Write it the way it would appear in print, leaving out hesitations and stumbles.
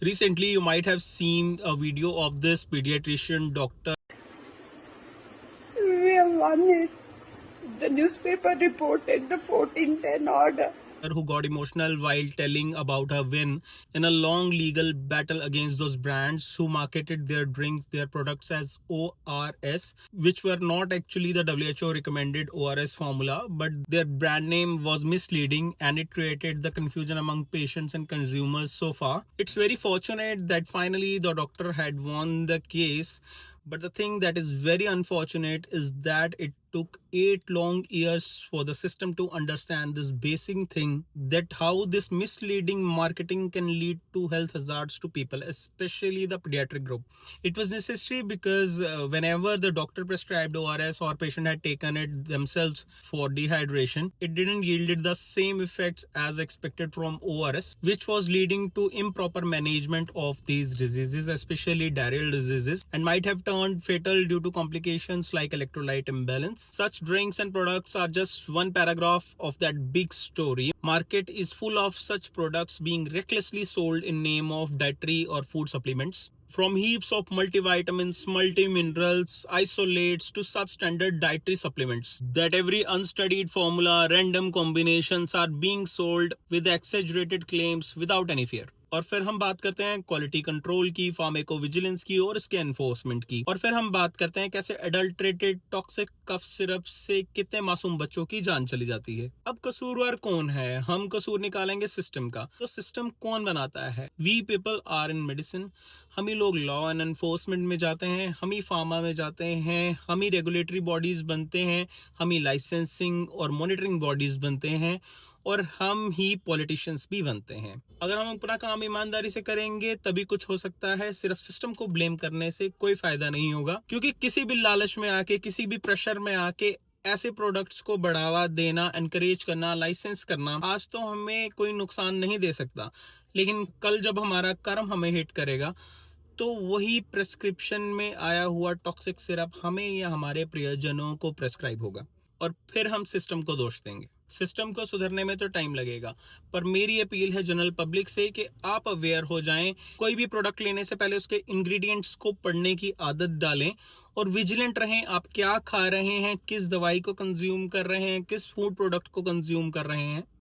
Recently, you might have seen a video of this pediatrician doctor We have won it. The newspaper reported the 1410 order. who got emotional while telling about her win in a long legal battle against those brands who marketed their drinks, their products as ORS, which were not actually the WHO recommended ORS formula, but their brand name was misleading and it created the confusion among patients and consumers so far. It's very fortunate that finally the doctor had won the case. But the thing that is very unfortunate is that it took 8 long years for the system to understand this basic thing, that how this misleading marketing can lead to health hazards to people, especially the pediatric group. It was necessary because whenever the doctor prescribed ORS or patient had taken it themselves for dehydration, it didn't yielded the same effects as expected from ORS, which was leading to improper management of these diseases, especially diarrheal diseases, and might have turned fatal due to complications like electrolyte imbalance. Such drinks and products are just one paragraph of that big story. Market is full of such products being recklessly sold in name of dietary or food supplements. From heaps of multivitamins, multiminerals, isolates to substandard dietary supplements, that every unstudied formula, random combinations are being sold with exaggerated claims without any fear. और फिर हम बात करते हैं quality control की, pharmaco vigilance की और इसके एनफोर्समेंट की। और फिर हम बात करते हैं कैसे एडल्ट्रेटेड टॉक्सिक कफ सिरप से कितने मासूम बच्चों की जान चली जाती है। अब कसूरवार कौन है? हम कसूर निकालेंगे सिस्टम का। तो सिस्टम कौन बनाता है? We people are in medicine. हम ही लोग लॉ एंड एनफोर्समेंट में जाते हैं, हम ही फार्मा में जाते हैं, हम ही रेगुलेटरी बॉडीज बनते हैं, हम ही लाइसेंसिंग और मॉनिटरिंग बॉडीज बनते हैं, और हम ही पॉलिटिशियंस भी बनते हैं। अगर हम अपना काम ईमानदारी से करेंगे तभी कुछ हो सकता है। सिर्फ सिस्टम को ब्लेम करने से कोई फायदा नहीं होगा, क्योंकि किसी भी लालच में आके, किसी भी प्रेशर में आके ऐसे प्रोडक्ट्स को बढ़ावा देना, एनकरेज करना, लाइसेंस करना आज तो हमें कोई नुकसान नहीं दे सकता, लेकिन कल जब हमारा कर्म हमें हिट करेगा तो वही प्रेस्क्रिप्शन में आया हुआ टॉक्सिक सिरप हमें या हमारे प्रियजनों को प्रेस्क्राइब होगा, और फिर हम सिस्टम को दोष देंगे। सिस्टम को सुधरने में तो टाइम लगेगा, पर मेरी अपील है जनरल पब्लिक से कि आप अवेयर हो जाएं। कोई भी प्रोडक्ट लेने से पहले उसके इंग्रेडिएंट्स को पढ़ने की आदत डालें और विजिलेंट रहें। आप क्या खा रहे हैं, किस दवाई को कंज्यूम कर रहे हैं, किस फूड प्रोडक्ट को कंज्यूम कर रहे हैं।